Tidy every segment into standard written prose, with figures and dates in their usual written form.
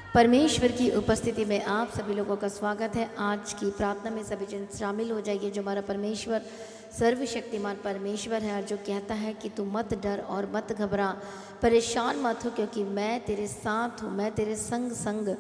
परमेश्वर की उपस्थिति में आप सभी लोगों का स्वागत है। आज की प्रार्थना में सभी जन शामिल हो जाइए। जो हमारा परमेश्वर सर्वशक्तिमान परमेश्वर है और जो कहता है कि तू मत डर और मत घबरा, परेशान मत हो, क्योंकि मैं तेरे साथ हूँ, मैं तेरे संग संग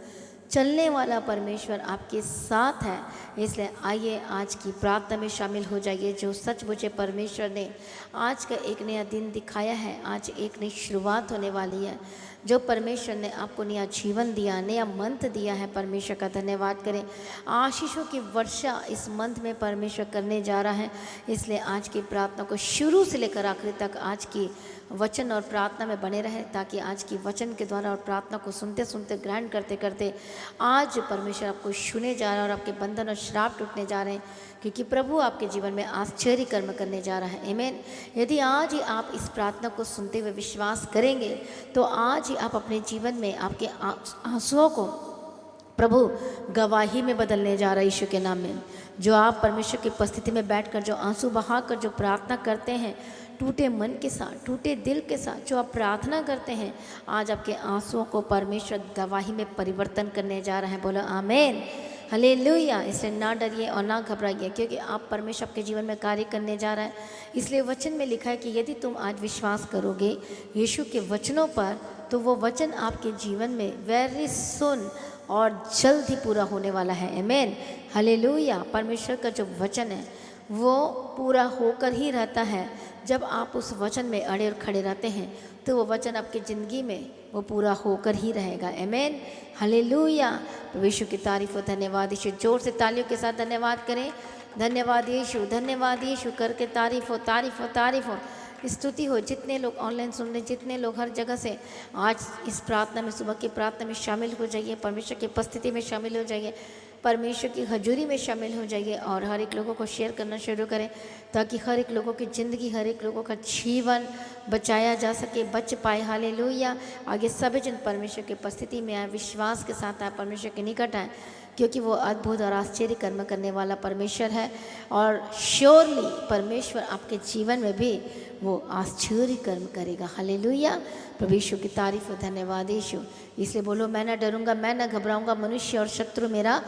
चलने वाला परमेश्वर आपके साथ है। इसलिए आइए आज की प्रार्थना में शामिल हो जाइए। जो सच मुझे परमेश्वर ने आज का एक नया दिन दिखाया है, आज एक नई शुरुआत होने वाली है। जो परमेश्वर ने आपको नया जीवन दिया, नया मंथ दिया है, परमेश्वर का धन्यवाद करें। आशीषों की वर्षा इस मंथ में परमेश्वर करने जा रहा है। इसलिए आज की प्रार्थना को शुरू से लेकर आखिरी तक आज की वचन और प्रार्थना में बने रहे, ताकि आज की वचन के द्वारा और प्रार्थना को सुनते सुनते ग्रहण करते करते आज परमेश्वर आपको छूने जा रहा है और आपके बंधन और श्राप टूटने जा रहे हैं, क्योंकि प्रभु आपके जीवन में आश्चर्य कर्म करने जा रहा है। आमीन। यदि आज ही आप इस प्रार्थना को सुनते हुए विश्वास करेंगे तो आज ही आप अपने जीवन में आपके आंसुओं को प्रभु गवाही में बदलने जा रहा है यीशु के नाम में। जो आप परमेश्वर की उपस्थिति में बैठकर जो आंसू बहाकर जो प्रार्थना करते हैं, टूटे मन के साथ, टूटे दिल के साथ जो आप प्रार्थना करते हैं, आज आपके आंसुओं को परमेश्वर गवाही में परिवर्तन करने जा रहा है। बोलो आमीन, हालेलुया। इसलिए ना डरिए और ना घबराइए, क्योंकि आप परमेश्वर आपके जीवन में कार्य करने जा रहा है। इसलिए वचन में लिखा है कि यदि तुम आज विश्वास करोगे यीशु के वचनों पर, तो वो वचन आपके जीवन में वेरी सुन और जल्द ही पूरा होने वाला है। आमीन, हालेलुया। परमेश्वर का जो वचन है वो पूरा होकर ही रहता है। जब आप उस वचन में अड़े और खड़े रहते हैं तो वो वचन आपकी ज़िंदगी में वो पूरा होकर ही रहेगा। आमीन, हालेलुया। प्रभु यीशु की तारीफ हो, धन्यवाद यीशु। जोर से तालियों के साथ धन्यवाद करें। धन्यवाद यीशु, धन्यवाद यीशु करके तारीफ हो, तारीफ हो, तारीफ हो, स्तुति हो। जितने लोग ऑनलाइन सुन रहे, जितने लोग हर जगह से आज इस प्रार्थना में, सुबह की प्रार्थना में शामिल हो जाइए, परमेश्वर की उपस्थिति में शामिल हो जाइए, परमेश्वर की हजूरी में शामिल हो जाइए और हर एक लोगों को शेयर करना शुरू करें, ताकि हर एक लोगों की ज़िंदगी, हर एक लोगों का जीवन बचाया जा सके, बच पाए। हालेलुया। आगे सभी जन परमेश्वर की उपस्थिति में आए, विश्वास के साथ आए, परमेश्वर के निकट आए, क्योंकि वो अद्भुत और आश्चर्य कर्म करने वाला परमेश्वर है। और श्योरली परमेश्वर आपके जीवन में भी वो आश्चर्य कर्म करेगा। हालेलुया। प्रभु यीशु की तारीफ और धन्यवाद यीशु। इसलिए बोलो, मैं ना डरूंगा, मैं ना घबराऊंगा, मनुष्य और शत्रु मेरा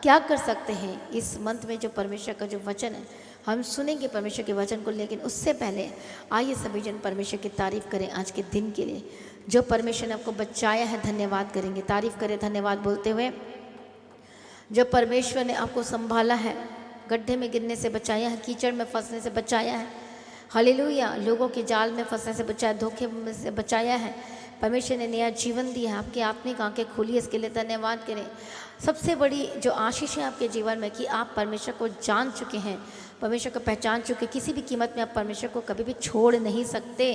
क्या कर सकते हैं। इस मंथ में जो परमेश्वर का जो वचन है हम सुनेंगे परमेश्वर के वचन को, लेकिन उससे पहले आइए सभी जन परमेश्वर की तारीफ करें आज के दिन के लिए। जो परमेश्वर ने आपको बचाया है, धन्यवाद करेंगे, तारीफ करें धन्यवाद बोलते हुए। जो परमेश्वर ने आपको संभाला है, गड्ढे में गिरने से बचाया है, कीचड़ में फंसने से बचाया है, हालेलुया, लोगों के जाल में फंसने से बचाया, धोखे में से बचाया है। परमेश्वर ने नया जीवन दिया है, आपकी आत्मिक आंखें खुली, इसके लिए धन्यवाद करें। सबसे बड़ी जो आशीष है आपके जीवन में कि आप परमेश्वर को जान चुके हैं, परमेश्वर को पहचान चुके, किसी भी कीमत में आप परमेश्वर को कभी भी छोड़ नहीं सकते।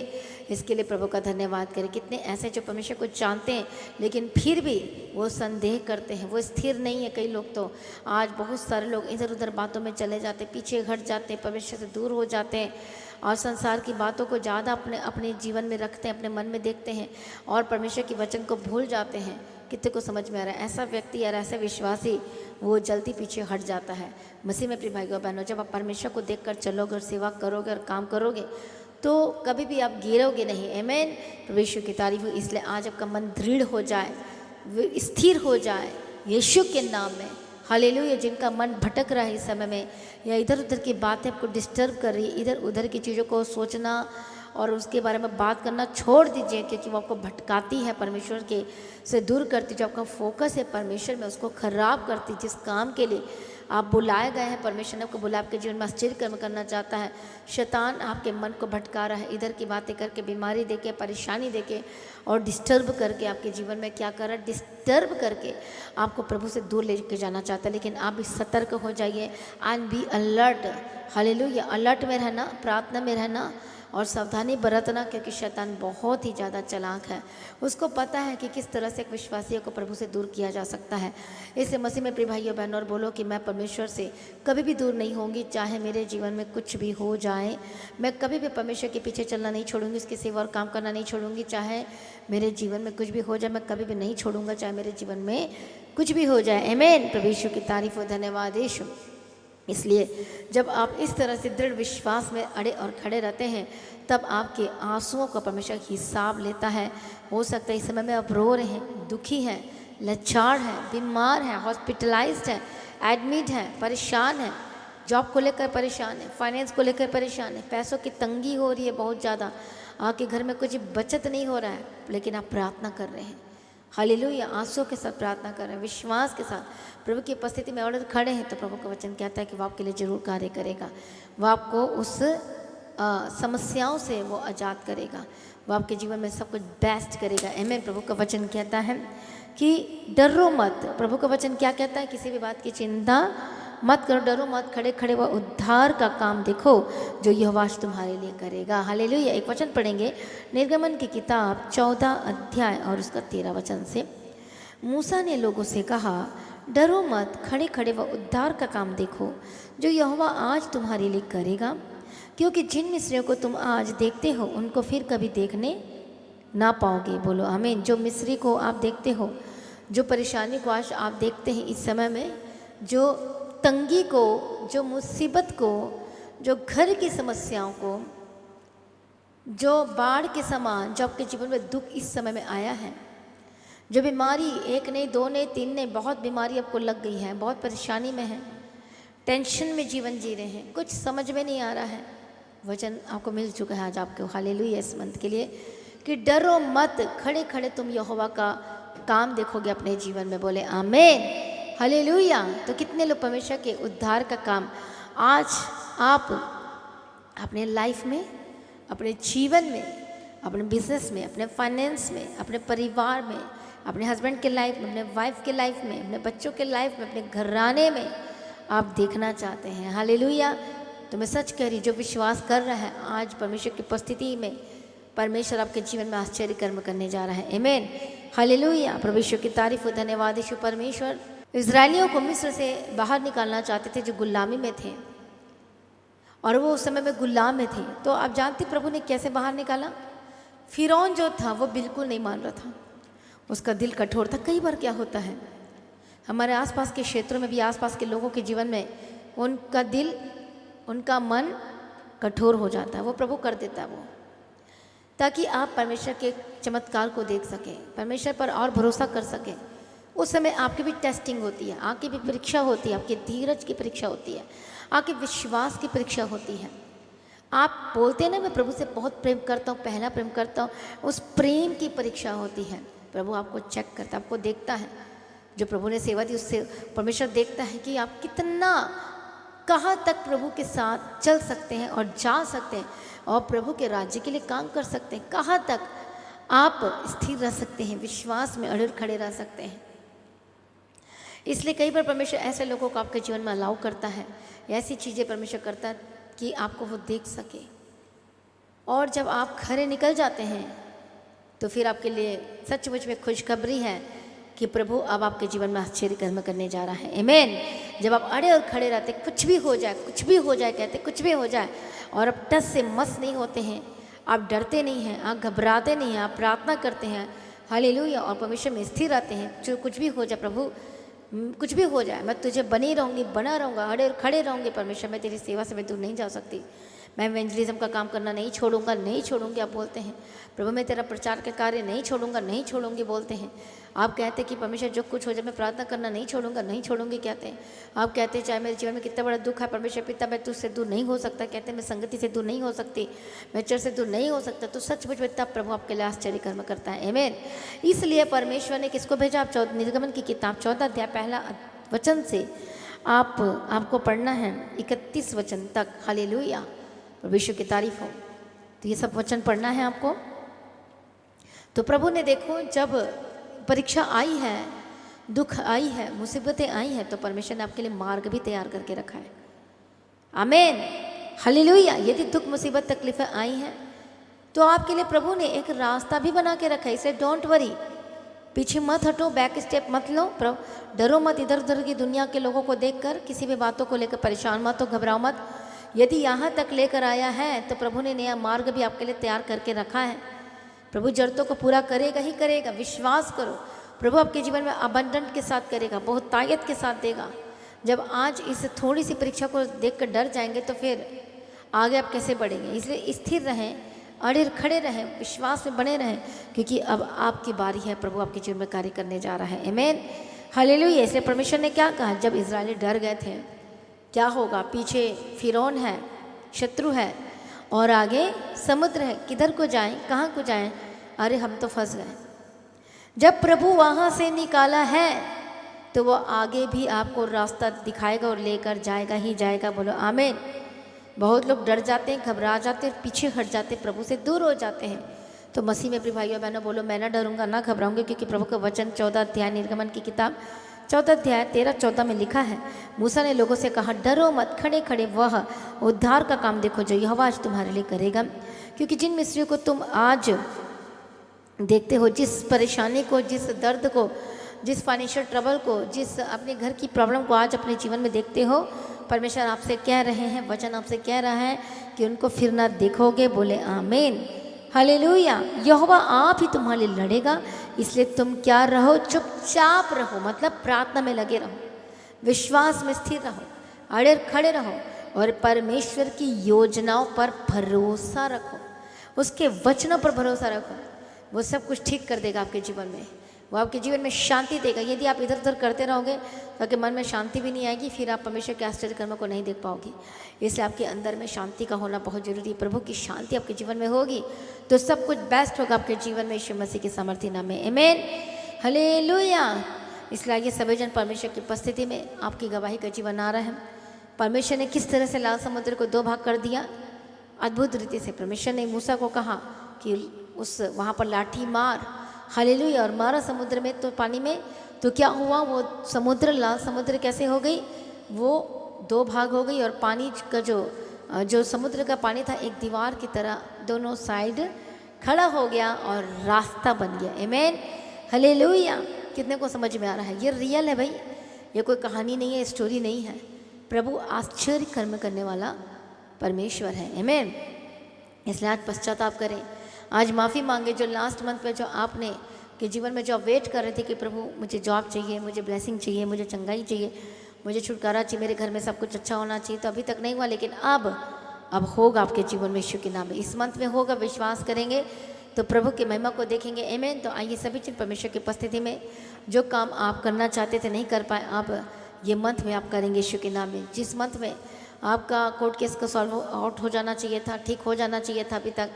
इसके लिए प्रभु का धन्यवाद करें। कितने ऐसे जो परमेश्वर को जानते हैं लेकिन फिर भी वो संदेह करते हैं, वो स्थिर नहीं है। कई लोग तो आज बहुत सारे लोग इधर उधर बातों में चले जाते, पीछे हट जाते, परमेश्वर से दूर हो जाते हैं और संसार की बातों को ज़्यादा अपने जीवन में रखते हैं, अपने मन में देखते हैं और परमेश्वर के वचन को भूल जाते हैं। कितने को समझ में आ रहा है? ऐसा व्यक्ति या ऐसा विश्वासी वो जल्दी पीछे हट जाता है। मसीह में प्रिय भाइयों बहनों, जब आप परमेश्वर को देखकर चलोगे और सेवा करोगे और काम करोगे तो कभी भी आप गिरोगे नहीं। आमीन, प्रभु यीशु की तारीफ हो। इसलिए आज आपका मन दृढ़ हो जाए, स्थिर हो जाए यीशु के नाम में। हालेलुया। जिनका मन भटक रहा है इस समय में, या इधर उधर की बातें आपको डिस्टर्ब कर रही है, इधर उधर की चीज़ों को सोचना और उसके बारे में बात करना छोड़ दीजिए, क्योंकि वो आपको भटकाती है, परमेश्वर के से दूर करती। जो आपका फोकस है परमेश्वर में, उसको खराब करती। जिस काम के लिए आप बुलाए गए हैं, परमेश्वर ने आपको बुला, आपके जीवन में आश्चर्य कर्म करना चाहता है। शैतान आपके मन को भटका रहा है, इधर की बातें करके, बीमारी देके, परेशानी देके और डिस्टर्ब करके आपके जीवन में क्या कर रहा है, डिस्टर्ब करके आपको प्रभु से दूर लेके जाना चाहता है। लेकिन आप भी सतर्क हो जाइए and be alert. Hallelujah. Alert में रहना, प्रार्थना में रहना और सावधानी बरतना, क्योंकि शैतान बहुत ही ज़्यादा चालाक है। उसको पता है कि किस तरह से एक विश्वासी को प्रभु से दूर किया जा सकता है। इसलिए मसीह में प्रिय भाइयों बहनों, और बोलो कि मैं परमेश्वर से कभी भी दूर नहीं होंगी, चाहे मेरे जीवन में कुछ भी हो जाए। मैं कभी भी परमेश्वर के पीछे चलना नहीं छोड़ूंगी, उसकी सेवा और काम करना नहीं छोड़ूंगी। चाहे मेरे जीवन में कुछ भी हो जाए, मैं कभी भी नहीं छोड़ूंगा, चाहे मेरे जीवन में कुछ भी हो जाए। आमीन। प्रभु यीशु की तारीफ हो, धन्यवाद यीशु। इसलिए जब आप इस तरह से दृढ़ विश्वास में अड़े और खड़े रहते हैं, तब आपके आंसुओं का परमेश्वर हिसाब लेता है। हो सकता है इस समय में आप रो रहे हैं, दुखी हैं, लाचार है, बीमार है, हॉस्पिटलाइज्ड है, एडमिट है, परेशान है, जॉब को लेकर परेशान है, फाइनेंस को लेकर परेशान है, पैसों की तंगी हो रही है बहुत ज़्यादा, आपके घर में कुछ बचत नहीं हो रहा है, लेकिन आप प्रार्थना कर रहे हैं, हालेलुया, आंसू के साथ प्रार्थना कर रहे हैं, विश्वास के साथ प्रभु की उपस्थिति में और खड़े हैं, तो प्रभु का वचन कहता है कि वो आपके लिए जरूर कार्य करेगा। वो आपको उस समस्याओं से वो आज़ाद करेगा, वो आपके जीवन में सब कुछ बेस्ट करेगा। आमीन। प्रभु का वचन कहता है कि डरो मत। प्रभु का वचन क्या कहता है? किसी भी बात की चिंता मत करो, डरो मत, खड़े खड़े वह उद्धार का काम देखो जो यहोवा तुम्हारे लिए करेगा। हालेलुया। एक वचन पढ़ेंगे, निर्गमन की किताब 14 अध्याय और उसका 13 वचन से। मूसा ने लोगों से कहा, डरो मत, खड़े खड़े वह उद्धार का काम देखो जो यहोवा आज तुम्हारे लिए करेगा, क्योंकि जिन मिस्रियों को तुम आज देखते हो उनको फिर कभी देखने ना पाओगे। बोलो आमीन। जो मिस्री को आप देखते हो, जो परेशानी को आज आप देखते हैं इस समय में, जो तंगी को, जो मुसीबत को, जो घर की समस्याओं को, जो बाढ़ के समान जो आपके जीवन में दुख इस समय में आया है, जो बीमारी, एक नहीं, दो नहीं, तीन नहीं, बहुत बीमारी आपको लग गई है, बहुत परेशानी में है, टेंशन में जीवन जी रहे हैं, कुछ समझ में नहीं आ रहा है, वचन आपको मिल चुका है आज आपको। हालेलुया। इस मंथ के लिए कि डरो मत, खड़े खड़े तुम यहोवा का काम देखोगे अपने जीवन में। बोले आमीन। हालेलुया। तो कितने लोग परमेश्वर के उद्धार का काम आज आप अपने लाइफ में, अपने जीवन में, अपने बिजनेस में, अपने फाइनेंस में, अपने परिवार में, अपने हस्बैंड के लाइफ में, अपने वाइफ के लाइफ में, अपने बच्चों के लाइफ में, अपने घराने में आप देखना चाहते हैं। हालेलुया। तो मैं सच कह रही, जो विश्वास कर रहा है आज परमेश्वर की उपस्थिति में परमेश्वर आपके जीवन में आश्चर्य कर्म करने जा रहा है। आमीन। हालेलुया। परमेश्वर की तारीफ हो, धन्यवाद यीशु परमेश्वर। इजरायलियों को मिस्र से बाहर निकालना चाहते थे, जो गुलामी में थे, और वो उस समय में गुलाम में थे। तो आप जानते प्रभु ने कैसे बाहर निकाला? फिरौन जो था वो बिल्कुल नहीं मान रहा था, उसका दिल कठोर था। कई बार क्या होता है हमारे आसपास के क्षेत्रों में भी, आसपास के लोगों के जीवन में, उनका दिल, उनका मन कठोर हो जाता है। वो प्रभु कर देता है वो, ताकि आप परमेश्वर के चमत्कार को देख सकें, परमेश्वर पर और भरोसा कर सकें। उस समय आपकी भी टेस्टिंग होती है, आपकी भी परीक्षा होती है, आपके धीरज की परीक्षा होती है, आपके विश्वास की परीक्षा होती है। आप बोलते हैं ना, मैं प्रभु से बहुत प्रेम करता हूँ, पहला प्रेम करता हूँ, उस प्रेम की परीक्षा होती है। प्रभु आपको चेक करता है, आपको देखता है। जो प्रभु ने सेवा दी उससे परमेश्वर देखता है कि आप कितना, कहाँ तक प्रभु के साथ चल सकते हैं और जा सकते हैं और प्रभु के राज्य के लिए काम कर सकते हैं, कहाँ तक आप स्थिर रह सकते हैं, विश्वास में अड़े खड़े रह सकते हैं। इसलिए कई बार परमेश्वर ऐसे लोगों को आपके जीवन में अलाउ करता है, ऐसी चीज़ें परमेश्वर करता है कि आपको वो देख सके। और जब आप खरे निकल जाते हैं तो फिर आपके लिए सचमुच में खुशखबरी है कि प्रभु अब आपके जीवन में आश्चर्य कर्म करने जा रहा है। आमीन। जब आप अड़े और खड़े रहते, कुछ भी हो जाए, कुछ भी हो जाए, कहते कुछ भी हो जाए, और आप टस से मस नहीं होते हैं, आप डरते नहीं हैं, आप घबराते नहीं हैं, आप प्रार्थना करते हैं, हालेलुया, और परमेश्वर में स्थिर रहते हैं। जो कुछ भी हो जाए, प्रभु कुछ भी हो जाए, मैं तुझे बनी रहूँगी, बना रहूँगा, अड़े और खड़े रहूँगे परमेश्वर, मैं तेरी सेवा से मैं दूर नहीं जा सकती, मैं इवेंजलिज्म का काम करना नहीं छोड़ूंगा, नहीं छोड़ूंगी। आप बोलते हैं प्रभु मैं तेरा प्रचार के कार्य नहीं छोड़ूंगा, नहीं छोड़ूंगी बोलते हैं। आप कहते हैं कि परमेश्वर जो कुछ हो जाए मैं प्रार्थना करना नहीं छोड़ूंगा, नहीं छोड़ूंगी कहते हैं। आप कहते हैं चाहे मेरे जीवन में कितना बड़ा दुख है, परमेश्वर पिता मैं तुझसे दूर नहीं हो सकता, कहते हैं मैं संगति से दूर नहीं हो सकती, मैं चर्च से दूर नहीं हो सकता। तो सचमुच में तब प्रभु आपके लिए आश्चर्य कर्म करता है। आमीन। इसलिए परमेश्वर ने किसको भेजा? आप निर्गमन की किताब 14 अध्याय पहला वचन से आपको पढ़ना है 31 वचन तक। हालेलुया, परमेश्वर की तारीफ हो। तो ये सब वचन पढ़ना है आपको। तो प्रभु ने देखो जब परीक्षा आई है, दुख आई है, मुसीबतें आई हैं, तो परमेश्वर ने आपके लिए मार्ग भी तैयार करके रखा है। आमीन, हालेलुया। यदि दुख मुसीबत तकलीफें आई हैं तो आपके लिए प्रभु ने एक रास्ता भी बना के रखा है। इसे डोंट वरी, पीछे मत हटो, बैक स्टेप मत लो, डरो मत, इधर उधर की दुनिया के लोगों को देखकर किसी भी बातों को लेकर परेशान मत हो, घबराओ मत। यदि यहाँ तक लेकर आया है तो प्रभु ने नया मार्ग भी आपके लिए तैयार करके रखा है। प्रभु जरूरतों को पूरा करेगा ही करेगा, विश्वास करो। प्रभु आपके जीवन में अबंडेंट के साथ करेगा, बहुत ताकत के साथ देगा। जब आज इस थोड़ी सी परीक्षा को देखकर डर जाएंगे तो फिर आगे आप कैसे बढ़ेंगे? इसलिए स्थिर रहें, अड़े खड़े रहें, विश्वास में बने रहें, क्योंकि अब आपकी बारी है, प्रभु आपके जीवन में कार्य करने जा रहा है। आमीन, हालेलुया। इसलिए परमेश्वर ने क्या कहा, जब इजराइली डर गए थे, क्या होगा, पीछे फिरौन है, शत्रु है, और आगे समुद्र है, किधर को जाएं, कहाँ को जाएं, अरे हम तो फंस गए। जब प्रभु वहाँ से निकाला है तो वो आगे भी आपको रास्ता दिखाएगा और लेकर जाएगा ही जाएगा। बोलो आमीन। बहुत लोग डर जाते हैं, घबरा जाते हैं, पीछे हट जाते हैं, प्रभु से दूर हो जाते हैं। तो मसीह में प्रिय भाइयों बहनों बोलो, मैं ना डरूंगा ना घबराऊंगी, क्योंकि प्रभु का वचन 14 अध्याय निर्गमन की किताब 14 अध्याय 13-14 में लिखा है, मूसा ने लोगों से कहा, डरो मत, खड़े खड़े वह उद्धार का काम देखो जो यहोवा आज तुम्हारे लिए करेगा। क्योंकि जिन मिस्रियों को तुम आज देखते हो, जिस परेशानी को, जिस दर्द को, जिस फाइनेंशियल ट्रबल को, जिस अपने घर की प्रॉब्लम को आज अपने जीवन में देखते हो, परमेश्वर आपसे कह रहे हैं, वचन आपसे कह रहा है कि उनको फिर ना देखोगे। बोले आमीन, हालेलुया। यहोवा आप ही तुम्हारे लिए लड़ेगा, इसलिए तुम क्या रहो, चुपचाप रहो, मतलब प्रार्थना में लगे रहो, विश्वास में स्थिर रहो, अड़े खड़े रहो, और परमेश्वर की योजनाओं पर भरोसा रखो, उसके वचनों पर भरोसा रखो। वो सब कुछ ठीक कर देगा आपके जीवन में, वो आपके जीवन में शांति देगा। यदि आप इधर उधर करते रहोगे तो आपके मन में शांति भी नहीं आएगी, फिर आप परमेश्वर के आश्चर्य कर्मों को नहीं देख पाओगे। इसलिए आपके अंदर में शांति का होना बहुत जरूरी है। प्रभु की शांति आपके जीवन में होगी तो सब कुछ बेस्ट होगा आपके जीवन में, यीशु मसीह की सामर्थ्य नाम में। आमीन, हालेलुया। इसलिए आइए सभी जन परमेश्वर की उपस्थिति में आपकी गवाही का जीवन आ रहा है। परमेश्वर ने किस तरह से लाल समुद्र को 2 भाग कर दिया, अद्भुत रीति से। परमेश्वर ने मूसा को कहा कि उस वहाँ पर लाठी मार, हालेलुया, और मारा समुद्र में, तो पानी में, तो क्या हुआ, वो समुद्र, लाल समुद्र कैसे हो गई, वो 2 भाग हो गई, और पानी का जो समुद्र का पानी था एक दीवार की तरह दोनों साइड खड़ा हो गया और रास्ता बन गया। आमीन, हालेलुया। कितने को समझ में आ रहा है? ये रियल है भाई, ये कोई कहानी नहीं है, स्टोरी नहीं है। प्रभु आश्चर्य कर्म करने वाला परमेश्वर है। आमीन। इसलिए आज पश्चाताप करें, आज माफ़ी मांगे। जो लास्ट मंथ पे जो आपने के जीवन में जो आप वेट कर रहे थे कि प्रभु मुझे जॉब चाहिए, मुझे ब्लेसिंग चाहिए, मुझे चंगाई चाहिए, मुझे छुटकारा चाहिए, मेरे घर में सब कुछ अच्छा होना चाहिए, तो अभी तक नहीं हुआ, लेकिन अब होगा आपके जीवन में यीशु के नाम में। इस मंथ में होगा, विश्वास करेंगे तो प्रभु की महिमा को देखेंगे। आमीन। तो आइए सभी चीज़ परमेश्वर की उपस्थिति में, जो काम आप करना चाहते थे नहीं कर पाए, आप ये मंथ में आप करेंगे यीशु के नाम में। जिस मंथ में आपका कोर्ट केस का सॉल्व आउट हो जाना चाहिए था, ठीक हो जाना चाहिए था अभी तक,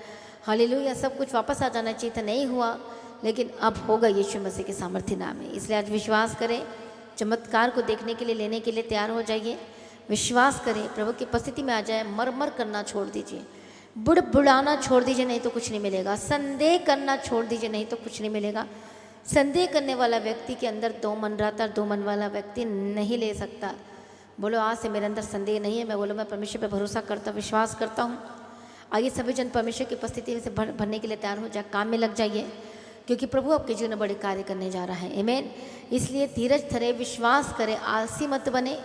हालेलुया, सब कुछ वापस आ जाना चाहिए था, नहीं हुआ, लेकिन अब होगा यीशु मसीह के सामर्थ्य नाम में। इसलिए आज विश्वास करें, चमत्कार को देखने के लिए, लेने के लिए तैयार हो जाइए। विश्वास करें, प्रभु की उपस्थिति में आ जाए। मरमर करना छोड़ दीजिए, बुड़बुड़ाना छोड़ दीजिए, नहीं तो कुछ नहीं मिलेगा। संदेह करना छोड़ दीजिए, नहीं तो कुछ नहीं मिलेगा। संदेह करने वाला व्यक्ति के अंदर 2 मन रहता है, 2 मन वाला व्यक्ति नहीं ले सकता। बोलो आज से मेरे अंदर संदेह नहीं है, मैं बोलो मैं परमेश्वर पर भरोसा करता, विश्वास करता हूँ। आइए सभी जन परमेश्वर की उपस्थिति से भरने के लिए तैयार हो जाए, काम में लग जाइए, क्योंकि प्रभु आपके जीवन में बड़े कार्य करने जा रहा है। आमीन। इसलिए धीरज धरे, विश्वास करें, आलसी मत बने,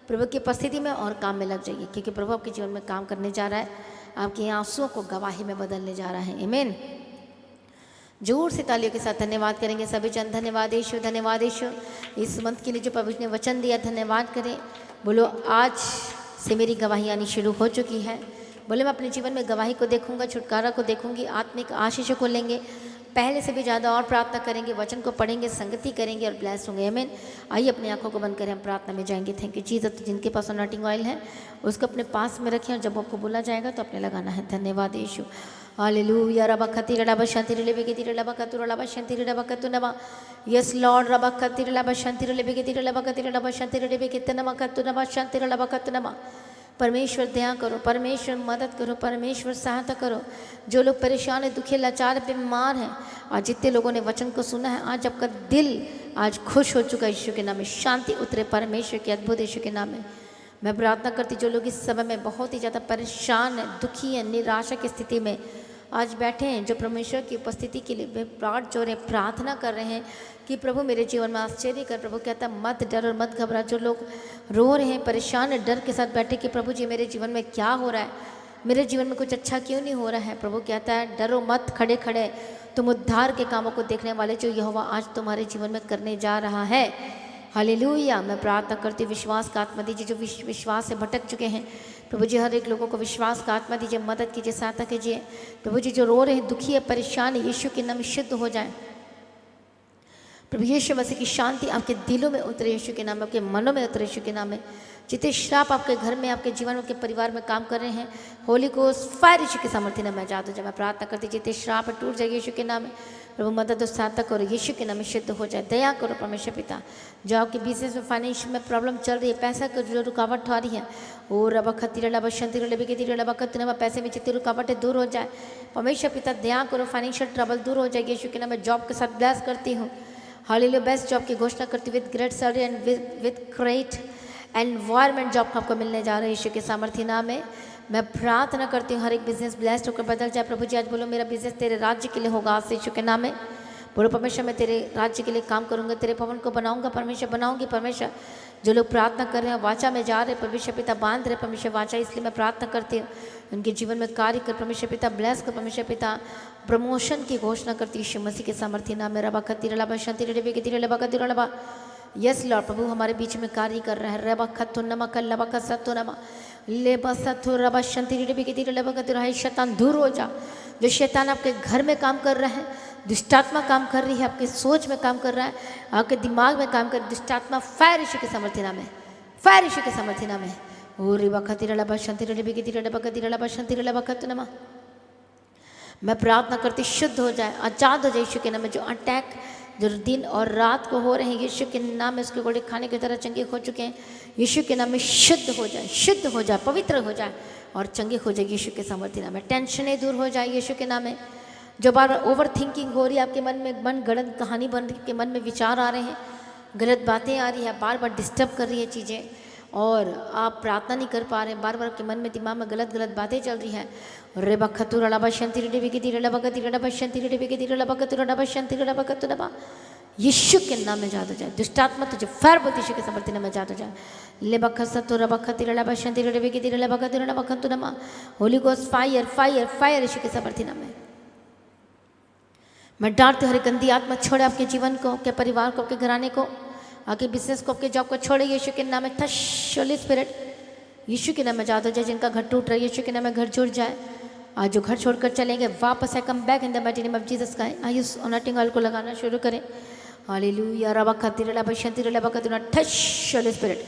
प्रभु की उपस्थिति में और काम में लग जाइए, क्योंकि प्रभु आपके जीवन में काम करने जा रहा है, आपके आंसुओं को गवाही में बदलने जा रहा है। आमीन। जोर से तालियों के साथ धन्यवाद करेंगे सभी जन। धन्यवाद यीशु, धन्यवाद यीशु, इस मंथ के लिए जो प्रभु ने वचन दिया, धन्यवाद करें। बोलो आज से मेरी गवाही आनी शुरू हो चुकी है। बोले मैं अपने जीवन में गवाही को देखूंगा, छुटकारा को देखूंगी, आत्मिक आशीषों को लेंगे, पहले से भी ज़्यादा और प्रार्थना करेंगे, वचन को पढ़ेंगे, संगति करेंगे और ब्लेस होंगे। आमीन। आइए अपनी आंखों को बंद करें, हम प्रार्थना में जाएंगे। Thank you Jesus. जिनके पास अनॉइंटिंग ऑयल है उसको अपने पास में रखें, और जब आपको बोला जाएगा तो अपने लगाना है। धन्यवाद यीशु। हालेलुया। रबा खतिर रबा शांति लेबे के तिर रबा कतुर रबा शांति रबा कतुनमा। Yes Lord. रबा खतिर रबा शांति लेबे के तिर रबा कतिर रबा शांति लेबे के तनमा कतुनमा शांति रबा कतुनमा। परमेश्वर दया करो, परमेश्वर मदद करो, परमेश्वर सहायता करो। जो लोग परेशान है, दुखी, लाचार, बीमार हैं, आज जितने लोगों ने वचन को सुना है, आज आपका दिल आज खुश हो चुका है। यीशु के नाम में शांति उतरे, परमेश्वर के अद्भुत यीशु के नाम में मैं प्रार्थना करती। जो लोग इस समय में बहुत ही ज़्यादा परेशान हैं, दुखी हैं, निराशा की स्थिति में आज बैठे हैं, जो परमेश्वर की उपस्थिति के लिए प्राण जोड़े प्रार्थना कर रहे हैं कि प्रभु मेरे जीवन में आश्चर्य कर। प्रभु कहता है मत डर और मत घबरा। जो लोग रो रहे हैं, परेशान है, डर के साथ बैठे कि प्रभु जी मेरे जीवन में क्या हो रहा है, मेरे जीवन में कुछ अच्छा क्यों नहीं हो रहा है। प्रभु कहता है डरो मत, खड़े खड़े तुम उद्धार के कामों को देखने वाले जो यहोवा आज तुम्हारे जीवन में करने जा रहा है। हालेलुया। मैं प्रार्थना करती हूँ विश्वास का आत्मा दीजिए, जो विश्वास से भटक चुके हैं प्रभु जी, हर एक लोगों को विश्वास का आत्मा दीजिए, मदद कीजिए, सहायता कीजिए प्रभु जी। जो रो रहे हैं, दुखी है, परेशान है, यीशु के नाम में शुद्ध हो जाए प्रभु। यीशु मसीह की शांति आपके दिलों में उतरे यीशु के नाम में, आपके मनों में उतरे यीशु के नाम में। जितने श्राप आपके घर में, आपके जीवन में, आपके परिवार में काम कर रहे हैं, होली को फायर यीशु के सामर्थ्य नाम में आजाद हो जाए। मैं प्रार्थना करती जितने श्राप टूट जाए यीशु के नाम में प्रभु। मदद और सहायता करो यीशु के नाम में, शुद्ध हो जाए। दया करो परमेश्वर पिता। जो आपके बिजनेस में, फाइनेंशियल में प्रॉब्लम चल रही है, पैसा की जो रुकावट आ रही है, ओ रबा खतीरा लबा शंतीरा लबी के तीरा लबा कतना, पैसे में जितनी रुकावटें दूर हो जाए परमेश्वर पिता। दया करो, फाइनेंशियल ट्रबल दूर हो जाए यीशु के नाम में। जॉब के साथ ब्लेस करती हूँ, हालेलुया। बेस्ट जॉब की घोषणा करती हूँ, with great salary and with great environment job आपको मिलने जा रहा है यीशु के सामर्थ्य नाम में। मैं प्रार्थना करती हूँ हर एक बिजनेस ब्लेस्ड होकर बदल जाए प्रभु जी। आज बोलो मेरा बिजनेस तेरे राज्य के लिए होगा आज से यीशु के नाम में। बोलो परमेश्वर मैं तेरे राज्य के लिए काम करूँगा, तेरे भवन को बनाऊंगा परमेश्वर, बनाऊंगी परमेश्वर। जो लोग प्रार्थना कर रहे हैं, वाचा में जा रहे हैं परमेश्वर पिता, बांध रहे परमेश्वर वाचा, इसलिए मैं प्रार्थना करती हूँ उनके जीवन में कार्य कर परमेश्वर पिता, ब्लेस कर परमेश्वर पिता। प्रमोशन की घोषणा करती यीशु मसीह के सामर्थ्य नाम में। रबा खतीरा लबा शंतीरा लबी के तीरा लबा कतीरा लबा। यस लॉर्ड, प्रभु हमारे बीच में कार्य कर रहा है। रबा खत्तो नमा कल लबा खत्तो नमा ले बसतो रबा शंतीरी लबी के तीरा लबा कतीरा। है शैतान दूर हो जा। जो शैतान आपके घर में काम कर रहा है, दुष्टात्मा काम कर रही है, आपके सोच में काम कर रहा है, आपके दिमाग में काम कर, दुष्टात्मा फायर यीशु के सामर्थ्य नाम है, फायर यीशु के सामर्थ्य नाम है। ओ रिबा खतीरा लबा शंतीरा लबी के तीरा लबा कतीरा लबा शंतीरा लबा खत्तो नमा। मैं प्रार्थना करती शुद्ध हो जाए, आजाद हो जाए यीशु के नाम में। जो अटैक जो दिन और रात को हो रहे हैं यीशु के नाम में, उसके गोले खाने की तरह चंगे हो चुके हैं यीशु के नाम में। शुद्ध हो जाए, शुद्ध हो जाए, पवित्र हो जाए और चंगे हो जाए यीशु के सामर्थ्य नाम में। टेंशनें दूर हो जाए यीशु के नाम में। जो बार बार ओवर थिंकिंग हो रही है आपके मन में, मन गलत कहानी बन रही है, मन में विचार आ रहे हैं, गलत बातें आ रही है, बार बार डिस्टर्ब कर रही है चीज़ें और आप प्रार्थना नहीं कर पा रहे हैं, बार बार के मन में दिमाग में गलत गलत बातें चल रही है। रे बखतुर लबा शंती रे बिकी रे लबा कती रे लबा शंती रे बिकी रे लबा कतुर लबा शंती रे लबा कतु लबा। यीशु के नाम में जादू जाए, दुष्टात्मा तुझे फायर बोलती यीशु के सामर्थ्य नाम में जादू जाए। ले बखसतु रबा खती रे लबा शंती रे बिकी रे लबा कतु रे लबा कतु नमा। Holy ghost fire fire fire Yeshu के सामर्थ्य नाम में। मैं डांटती हर गंदी आत्मा छोड़े आपके जीवन को, आपके परिवार को, आपके घराने को, आपके बिजनेस को, आपके जॉब को छोड़े यीशु के नाम में। टच होली स्पिरिट यीशु के नाम में जादू जाए। जिनका घर टूट रहा है यीशु के नाम में घर जुड़ जाए। आज जो घर छोड़कर चलेंगे वापस है, come back in the mighty name of Jesus का। आइए अनॉइंटिंग ऑयल को लगाना शुरू करें। हालेलुया। रबा खतीरा लबा शंतीरा लबा कतीरा। Touch holy spirit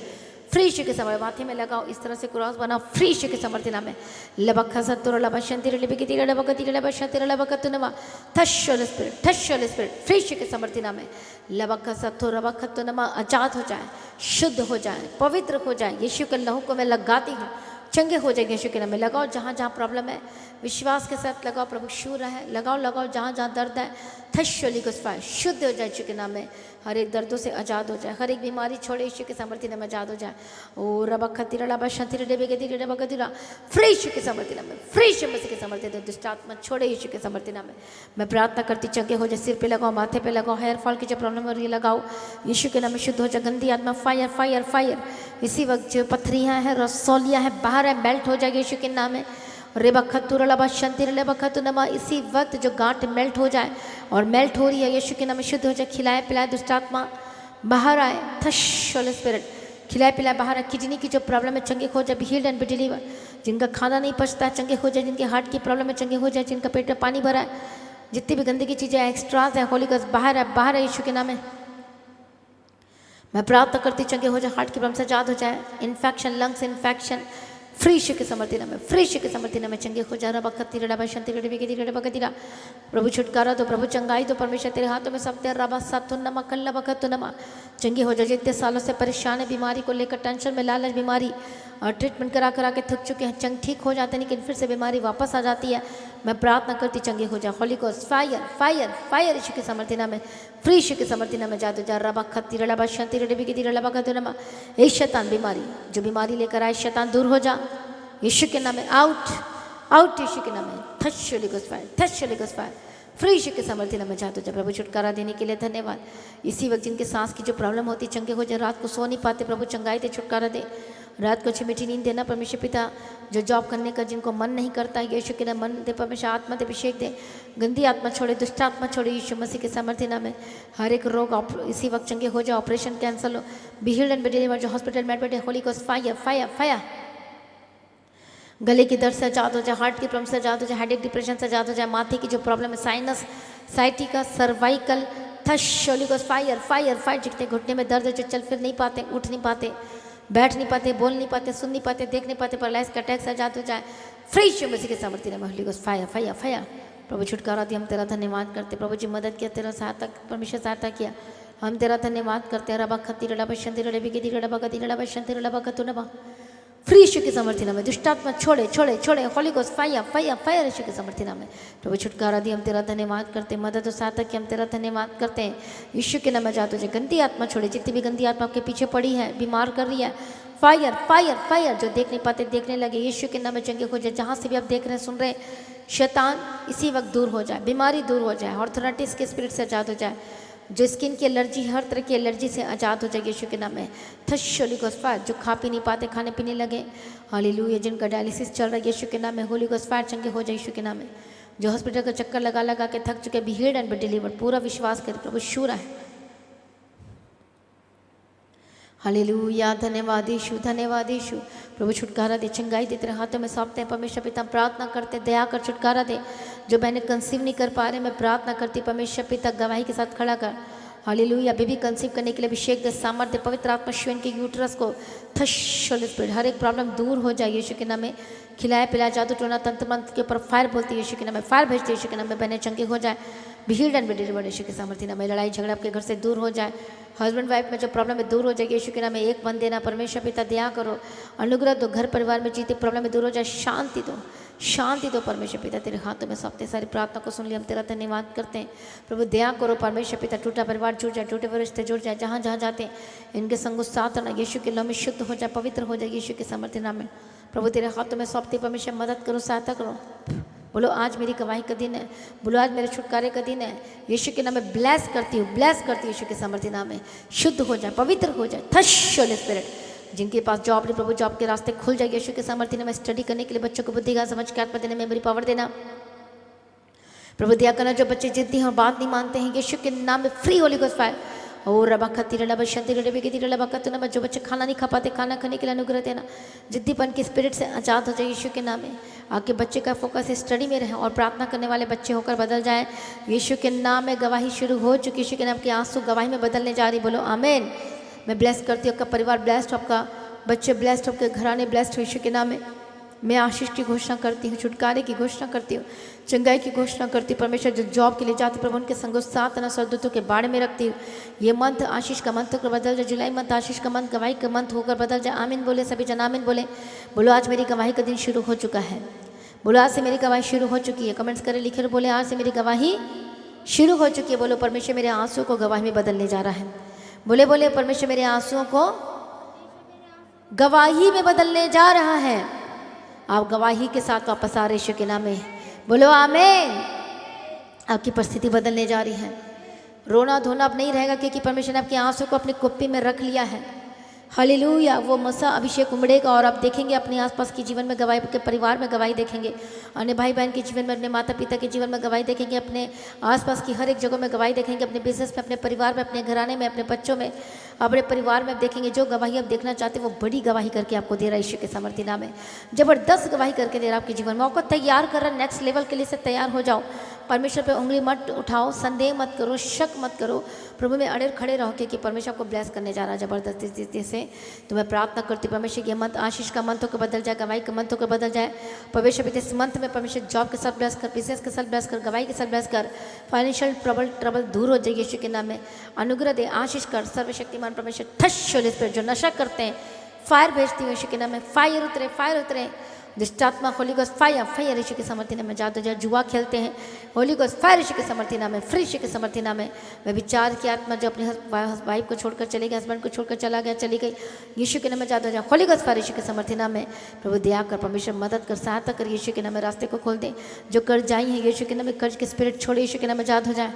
free Yeshu के समय माथे में लगाओ, इस तरह से क्रॉस बनाओ, फ्री यीशु के सामर्थ्य नाम में। लबा खसतुर लबा शंतीरा लबी के तीरा लबा कतीरा लबा शंतीरा लबा कतुनमा। Touch holy spirit, touch holy spirit, free Yeshu के सामर्थ्य नाम में। लबा खसतुर रबा खतुनमा। आजाद हो जाए, शुद्ध हो जाए, पवित्र हो जाए। यीशु के लहू को मैं लगाती हूँ, चंगे हो जाएंगे यीशु के नाम में। लगाओ जहाँ जहाँ प्रॉब्लम है, विश्वास के साथ लगाओ, प्रभु शू रहा है। लगाओ लगाओ जहाँ जहाँ दर्द है, थशली को फायर शुद्ध हो जाए यीशु के नाम में। हर एक दर्दों से आज़ाद हो जाए, हर एक बीमारी छोड़े यीशु के सामर्थ्य नाम में आज़ाद हो जाए। ओ रबा खतीरा लबा शंतीरा डेबे के तीरा रबा कतीरा। फ्री यीशु के सामर्थ्य नाम में, फ्री यीशु मसीह के सामर्थ्य नाम में। दुष्टात्मा छोड़े यीशु के सामर्थ्य नाम में। मैं प्रार्थना करती चंगे हो जाए। सिर पे लगाओ, माथे पे लगाओ, हेयर फॉल की जो प्रॉब्लम हो रही है लगाओ यीशु के नाम में। शुद्ध हो जाए गंदी आत्मा, फायर फायर फायर। इसी वक्त जो पत्थरियाँ हैं, रसौलियाँ हैं, बाहर है, मेल्ट हो जाएगी यीशु के नाम में। रेबा खतुर लबा शंतीर लेबा खतु नमा। इसी वक्त जो गांठ मेल्ट हो जाए और मेल्ट हो रही है यीशु के नाम में, शुद्ध हो जाए। खिलाए पिलाए दुष्टात्मा बाहर आए। थश होली स्पिरिट खिलाए पिलाए बाहर आए। किडनी की जो प्रॉब्लम है चंगे हो जाए, be healed and B deliver. जिनका खाना नहीं पचता है चंगे हो जाए, जिनके हार्ट की प्रॉब्लम है चंगे हो जाए, जिनका पेट में पानी भरा है, जितनी भी गंदगी चीज़ें एक्स्ट्राज है, होली गॉस्ट बाहर है, बाहर है यीशु के नाम में। मैं प्रार्थना करती चंगे हो जाए, हार्ट की प्रॉब्लम से आजाद हो जाए। Infection, lungs infection, free Yeshu के सामर्थ्य नाम में, फ्री यीशु के सामर्थ्य नाम में चंगे हो जा। रबा खतीरा रबा शंतीरा डेबे के तीरा रबा कतीरा। प्रभु छुटकारा दो, प्रभु चंगाई दो, परमेश्वर तेरे हाथों में सब तेरा। रबा सातु नमा कल्ला बखतु नमा। चंगे हो जाए जितने सालों से परेशान है, बीमारी को लेकर टेंशन में, लालच बीमारी और ट्रीटमेंट करा करा के थक चुके हैं, चंग ठीक हो जाते हैं लेकिन फिर से बीमारी वापस आ जाती है। मैं प्रार्थना करती चंगे हो जाए। Holy ghost fire fire fire Yeshu के सामर्थ्य नाम में, फ्री यीशु के सामर्थ्य नाम में जादू जा। रबा खतीरा रबा शंतीरा डेबे के तीरा रबा कतु नमा। ए शैतान बीमारी, जो बीमारी लेकर आए शैतान दूर हो जा यीशु के नाम में। आउट आउट यीशु के नाम में। Touch holy ghost fire, touch holy ghost fire, free Yeshu के सामर्थ्य नाम में जादू जा। प्रभु छुटकारा देने के लिए धन्यवाद। इसी वक्त जिनके सांस की जो प्रॉब्लम होती चंगे हो जाए, रात को सो नहीं पाते, प्रभु चंगाई दे, छुटकारा दे। रात को अच्छी मीठी नींद देना परमेश्वर पिता। जो जॉब करने का जिनको मन नहीं करता यीशु के नाम मन दे परमेश्वर, आत्मा दे, अभिषेक दे, गंदी आत्मा छोड़े, दुष्ट आत्मा छोड़े यीशु मसीह के सामर्थ्य नाम में। हर एक रोग इसी वक्त चंगे हो जाए, ऑपरेशन कैंसल हो, B healed and be delivered. जो हॉस्पिटल में एडमिट है Holi ghost fire fire fire. गले की दर्द से आजाद हो जाए, हार्ट की प्रॉब्लम से आजाद हो जाए, हेडेक डिप्रेशन से आजाद हो जाए, माथे की जो प्रॉब्लम है, sinus, sciatica, cervical, touch holy ghost fire fire fire. जितने घुटने में दर्द है, जो चल फिर नहीं पाते, उठ नहीं पाते, बैठ नहीं पाते, बोल नहीं पाते, सुन नहीं पाते, देख नहीं पाते, पैरालाइज का अटैक से आजाद हो जाए, फ्री यीशु मसीह के सामर्थ्य नाम में holy ghost fire fire fire. प्रभु छुटकारा दिया, हम तेरा धन्यवाद करते। प्रभु जी मदद किया, तेरा सहायता परमेश्वर सहायता किया, हम तेरा धन्यवाद करते हैं। रबा खती रबा शंति रबी के रबा गति रबा शंति रबा कतु नबा, फ्री यीशु के सामर्थ्य नाम में। दुष्टात्मा छोड़े छोड़े छोड़े, holy ghost fire fire fire Yeshu के सामर्थ्य नाम में। प्रभु छुटकारा दिया, हम तेरा धन्यवाद करते हैं। मदद और सहायता की हम तेरा धन्यवाद करते हैं यीशु के नाम में। जाते हो गंदी आत्मा छोड़े, जितनी भी गंदी आत्मा आपके पीछे पड़ी है, बीमार कर रही है, फायर फायर फायर। जो देख नहीं पाते देखने लगे, यीशु के नाम में चंगे हो जाए। जहाँ से भी आप देख रहे हैं सुन रहे हैं, शैतान इसी वक्त दूर हो जाए, बीमारी दूर हो जाए, ऑर्थराइटिस के स्पिरिट से आजाद हो जाए, जो स्किन की एलर्जी, हर तरह की एलर्जी से आजाद हो जाए यीशु के नाम में। Touch holy ghost fire. जो खा पी नहीं पाते, खाने पीने लगे, हालेलुया, जिनका डायलिसिस चल रहा है यीशु के नाम में, होली गोस्ट फायर चंगे हो जाए यीशु के नाम में। जो हॉस्पिटल का चक्कर लगा लगा के थक चुके, B healed and be delivered. पूरा विश्वास करें, प्रभु शूरा है। हालेलुया, धन्यवाद यीशु, धन्यवाद यीशु। प्रभु छुटकारा दे, चंगाई दे, तेरे हाथों में सौंपते हैं परमेश्वर पिता। प्रार्थना करते, दया कर, छुटकारा दे। जो बहनें कंसीव नहीं कर पा रहे, मैं प्रार्थना करती परमेश्वर पिता, गवाही के साथ खड़ा कर। हालेलुया, बेबी कंसीव करने के लिए अभिषेक दे, सामर्थ्य, पवित्र आत्मा शिवन के यूट्रस को थश होली स्पिरिट, हर एक प्रॉब्लम दूर हो जाए यीशु के नाम में। खिलाया पिलाया, जादू टोना, तंत्र मंत्र के ऊपर फायर बोलती है यीशु के नाम में, फायर भेजती है यीशु के नाम में। बहनें चंगे हो जाए, be healed and be delivered Yeshu के सामर्थ्य नाम में। लड़ाई झगड़ा आपके घर से दूर हो जाए, हस्बैंड वाइफ में जो प्रॉब्लम है दूर हो जाएगी यीशु के नाम में। एक बन देना परमेश्वर पिता, दया करो, अनुग्रह दो, घर परिवार में जीते प्रॉब्लम में दूर हो जाए, शांति दो, शांति दो परमेश्वर पिता। तेरे हाथों में सौंपते, सारी प्रार्थना को सुन लिया, हम तेरा धन्यवाद करते हैं। प्रभु दया करो परमेश्वर पिता, टूटा परिवार जुड़ जाए, टूटे रिश्ते जुड़ जाए, जहाँ जहाँ जाते हैं इनके संग साथ आना यीशु के नाम में, शुद्ध हो जाए, पवित्र हो जाए यीशु के सामर्थ्य नाम में। प्रभु तेरे हाथों में सौंपते परमेश्वर, मदद करो, सहायता करो। बोलो आज मेरी गवाही का दिन है, बोलो आज मेरे छुटकारे का दिन है यीशु के नाम में। ब्लेस करती हूँ, ब्लेस करती हूँ यीशु के सामर्थ्य नाम में। शुद्ध हो जाए, पवित्र हो जाए, थश होली स्पिरिट। जिनके पास जॉब नहीं, प्रभु जॉब के रास्ते खुल जाए यीशु के सामर्थ्य नाम में। स्टडी करने के लिए बच्चों को बुद्धि का समझ के आत्मा देने, मेमोरी पावर देना प्रभु दया करना। जो बच्चे जिद्दी हैं और बात नहीं मानते हैं यीशु के नाम में, फ्री होली गोस्ट फायर। और रबा खती रबा शंति रबी की रबा कतु नबा। जो बच्चे खाना नहीं खा पाते, खाना खाने के लिए अनुग्रह देना, जिद्दीपन की स्पिरिट से आजाद हो जाए यीशु के नाम में। आपके बच्चे का फोकस स्टडी में रहे और प्रार्थना करने वाले बच्चे होकर बदल जाए यीशु के नाम में। गवाही शुरू हो चुकी, यीशु के नाम के आंसू गवाही में बदलने जा रही। बोलो आमीन। मैं ब्लेस करती हूँ, आपका परिवार ब्लेस्ड, आपका बच्चे ब्लेस्ड, आपके घराने ब्लेस्ड हो यीशु के नाम में। मैं आशीष की घोषणा करती हूँ, छुटकारे की घोषणा करती हूँ, चंगाई की घोषणा करती हूँ। परमेश्वर जो जॉब के लिए जाते प्रभु उनके संग साथ ना सरदूतों के बारे में रखती हूँ। ये मंथ आशीष का मंथ होकर बदल जाए, जुलाई मंथ आशीष का मंथ, गवाही का मंथ होकर बदल जाए। आमीन बोले सभी जन, आमीन बोले। बोलो आज मेरी गवाही का दिन शुरू हो चुका है। बोलो आज से मेरी गवाही शुरू हो चुकी है। कमेंट्स करें, लिखे बोले आज से मेरी गवाही शुरू हो चुकी है। बोलो परमेश्वर मेरे आंसुओं को गवाही में बदलने जा रहा है। बोले बोले परमेश्वर मेरे आंसुओं को गवाही में बदलने जा रहा है। आप गवाही के साथ वापस आ रहे यीशु के नाम में। बोलो आमीन। आपकी परिस्थिति बदलने जा रही है। रोना धोना अब नहीं रहेगा, क्योंकि परमेश्वर ने आपके आंसू को अपनी कुप्पी में रख लिया है। हालेलुया। वो मसा अभिषेक उमड़ेगा और आप देखेंगे अपने आसपास के जीवन में गवाही, अपने परिवार में गवाही देखेंगे, अन्य भाई बहन के जीवन में, अपने माता पिता के जीवन में गवाही देखेंगे, अपने आसपास की हर एक जगह में गवाही देखेंगे, अपने बिजनेस में, अपने परिवार में, अपने घराने में, अपने बच्चों में, अपने परिवार में देखेंगे। जो गवाही आप देखना चाहते हैं वो बड़ी गवाही करके आपको दे रहा है यीशु के सामर्थ्य नाम में। जबरदस्त गवाही करके दे रहा है आपके जीवन में। आपको तैयार कर रहा है नेक्स्ट लेवल के लिए से। तैयार हो जाओ। परमेश्वर पे उंगली मत उठाओ, संदेह मत करो, शक मत करो। प्रभु में अड़े खड़े रहो, क्योंकि परमेश्वर आपको ब्लेस करने जा रहा है जबरदस्ती से। तो मैं प्रार्थना करती हूँ परमेश्वर ये मंथ आशीष का मंथ होकर बदल जाए, गवाही का मंथ होकर बदल जाए। परमेश्वर इस मंथ में परमेश्वर जॉब के साथ ब्लेस कर, बिजनेस के साथ ब्लेस कर, गवाही के साथ ब्लेस कर। फाइनेंशियल ट्रबल दूर हो जाए यीशु के नाम में। अनुग्रह दे, आशीष कर। सर्वशक्तिमान परमेश्वर थश होली स्पिरिट जो नशा करते हैं, फायर भेजती हूँ यीशु के नाम में। फायर उतरे, फायर उतरे। दुष्टात्मा Holi ghost fire fire Yeshu के समर्थी नाम में। जाते जाए जुआ खेलते हैं, होली गोस्ट फायर यीशु के समर्थी नाम में, फ्री यीशु के समर्थी नाम में। मैं विचार की आत्मा जो अपने वाइफ को छोड़कर चली गई, हस्बैंड को छोड़कर चला गया, चली गई, यीशु के नाम में जाते जाए होली गोस्ट फायर यीशु के समर्थी नाम में। प्रभु दया कर, परमेश्वर मदद कर, सहायता कर, यीशु के नाम में रास्ते को खोल दे। जो कर्ज आई है यीशु के नाम में, कर्ज के स्पिरिट छोड़े यीशु के नाम में जाद हो जाए।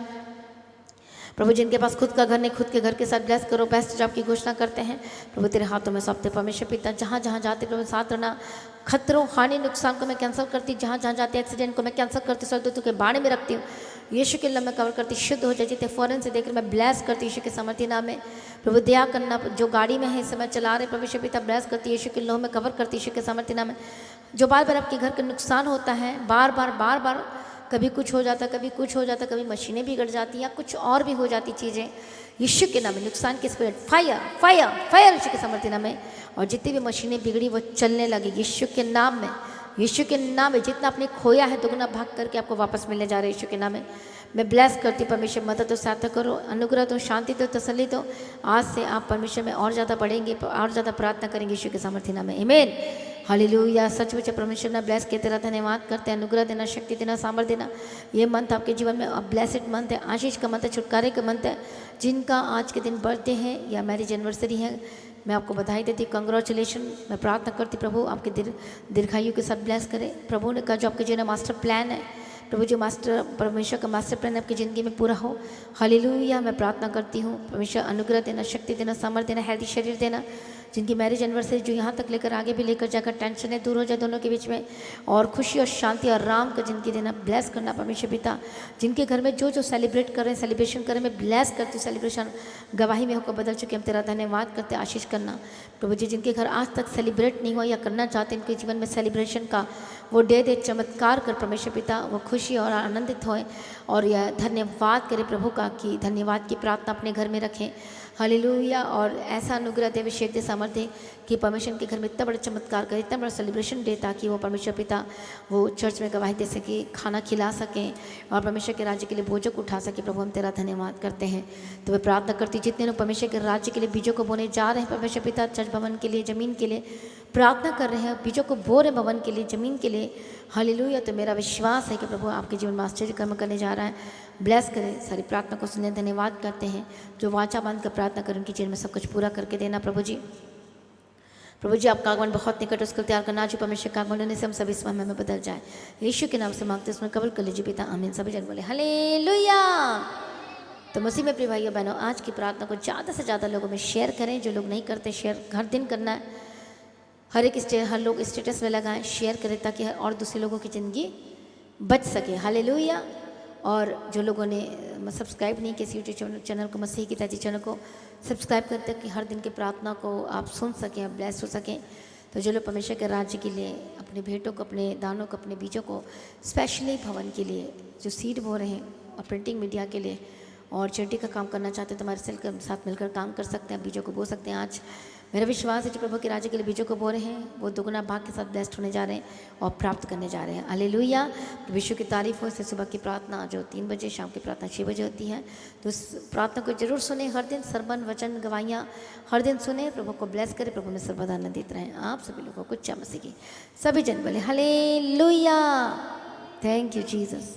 प्रभु जिनके पास खुद का घर नहीं, खुद के घर के साथ ब्लेस करो, बेस्ट जॉब की घोषणा करते हैं प्रभु तेरे हाथों में सौंपते परमेश्वर पिता। जहाँ जहाँ जाते प्रभु साथ रहना, खतरों हानि नुकसान को मैं कैंसिल करती, जहाँ जहाँ जाते एक्सीडेंट को मैं कैंसिल करती, स्वर्गदूतों के बाणे में रखती हूँ, यीशु के नाम में कवर करती, शुद्ध हो जाए जितने फौरन से देखकर मैं ब्लेस करती यीशु के समर्थी नाम में। प्रभु दया करना, जो गाड़ी में है इस समय चला रहे परमेश्वर पिता ब्लेस करती यीशु के नाम में कवर करती यीशु के समर्थी नाम में। जो बार बार आपके घर का नुकसान होता है, बार बार कभी कुछ हो जाता, कभी कुछ हो जाता, कभी मशीनें बिगड़ जाती या कुछ और भी हो जाती चीज़ें, यीशु के नाम में नुकसान के spirit fire fire fire Yeshu के समर्थी नाम में। और जितनी भी मशीनें बिगड़ी वो चलने लगी यीशु के नाम में, यीशु के नाम में। जितना आपने खोया है दुगना भाग करके आपको वापस मिलने जा रहे हैं यीशु के नाम में। मैं ब्लेस करती परमेश्वर, मदद तो सहायता करो, अनुग्रह तो, शांति तो, तसल्ली तो। आज से आप परमेश्वर में और ज़्यादा बढ़ेंगे, और ज़्यादा प्रार्थना करेंगे यीशु के सामर्थ्य नाम में। आमीन, हालेलुया। सचमुच परमेश्वर ने ब्लेस किया, तेरा धन्यवाद करते हैं। अनुग्रह देना, शक्ति देना, सामर्थ्य देना। ये मंथ आपके जीवन में ब्लेसिड मंथ है, आशीष का मंथ है, छुटकारे का मंथ है। जिनका आज के दिन बर्थडे है या मैरिज एनिवर्सरी है, मैं आपको बधाई देती, कंग्रेचुलेशन। मैं प्रार्थना करती प्रभु आपके दीर्घायु के साथ ब्लेस करे। प्रभु ने कहा जो आपके जीवन में मास्टर प्लान है, प्रभु जो परमेश्वर का मास्टर प्लान आपकी ज़िंदगी में पूरा हो। हालेलुया। मैं प्रार्थना करती हूँ परमेश्वर अनुग्रह देना, शक्ति देना, सामर्थ्य देना, हेल्दी शरीर देना। जिनकी मैरिज एनिवर्सरी जो यहाँ तक लेकर आगे भी लेकर जाकर टेंशनें दूर हो जाए दोनों के बीच में, और खुशी और शांति और आराम का जिंदगी देना, ब्लेस करना परमेश्वर पिता। जिनके घर में जो जो सेलिब्रेट कर रहे हैं, सेलिब्रेशन करें, मैं ब्लेस करती हूँ। सेलिब्रेशन गवाही में होकर बदल चुके, हम तेरा धन्यवाद करते, आशीष करना प्रभु जी। जिनके घर आज तक सेलिब्रेट नहीं हुआ या करना चाहते, इनके जीवन में सेलिब्रेशन का वो डे दे, चमत्कार कर परमेश्वर पिता, वो खुशी और आनंदित होए और यह धन्यवाद करें प्रभु का कि धन्यवाद की प्रार्थना अपने घर में रखें। हालेलुया। और ऐसा अनुग्रह दे, अभिषेक दे, सामर्थ्य कि परमेश्वर के घर में इतना बड़ा चमत्कार करे, इतना बड़ा सेलिब्रेशन दे, ताकि वो परमेश्वर पिता वो चर्च में गवाही दे सके, खाना खिला सकें और परमेश्वर के राज्य के लिए बोझों को उठा सके। प्रभु हम तेरा धन्यवाद करते हैं। तो मैं प्रार्थना करती जितने लोग परमेश्वर के राज्य के लिए बीजों को बोने जा रहे हैं परमेश्वर पिता, चर्च भवन के लिए, ज़मीन के लिए प्रार्थना कर रहे हैं, बीजों को बो रहे भवन के लिए, ज़मीन के लिए। हालेलुया। तो मेरा विश्वास है कि प्रभु आपके जीवन में आश्चर्य कर्म करने जा रहा है। ब्लेस करें, सारी प्रार्थना को सुनने धन्यवाद करते हैं। जो वाचा बांध कर प्रार्थना करें उनके जीवन में सब कुछ पूरा करके देना प्रभु जी। प्रभु जी आपका आगमन बहुत निकट, उसको तैयार करना जो परमेश्वर का आगमन होने से हम सभी इस समय में बदल जाए। यीशु के नाम से मांगते हैं, उसमें कबूल कर लीजिए पिता, आमीन। सभी जन बोले हालेलुया। तो मसीह में प्रिय भाइयों बहनों, आज की प्रार्थना को ज़्यादा से ज़्यादा लोगों में शेयर करें। जो लोग नहीं करते शेयर हर दिन करना है, हर लोग स्टेटस में लगाएं, शेयर करें, ताकि और दूसरे लोगों की ज़िंदगी बच सके। हालेलुया। और जो लोगों ने सब्सक्राइब नहीं किया यूट्यूब चैनल को, मसीह की ताजी चैनल को सब्सक्राइब करते कि हर दिन की प्रार्थना को आप सुन सकें, आप ब्लेस हो सकें। तो जो लोग परमेश्वर के राज्य के लिए अपने भेंटों को, अपने दानों को, अपने बीजों को, स्पेशली भवन के लिए जो सीड बो रहे हैं और प्रिंटिंग मीडिया के लिए और चैरिटी का काम करना चाहते हैं, तो हमारे सेल के साथ मिलकर काम कर सकते हैं, बीजों को बो सकते हैं। आज मेरा विश्वास है जो प्रभु के राज्य के लिए बीजों को बो रहे हैं वो दुगुना भाग के साथ ब्लेस्ड होने जा रहे हैं और प्राप्त करने जा रहे हैं। हालेलुया। विश्व की तारीफ हो। इससे सुबह की प्रार्थना जो 3 बजे, शाम की प्रार्थना 6 बजे होती है, तो इस प्रार्थना को जरूर सुने। हर दिन सरबन वचन गवाहियाँ हर दिन सुने। प्रभु को ब्लेस करें, प्रभु में सर्वदा आनंदित रहें। आप सभी लोगों को कुछ मसीह की सभी जन बोले हालेलुया। Thank you Jesus.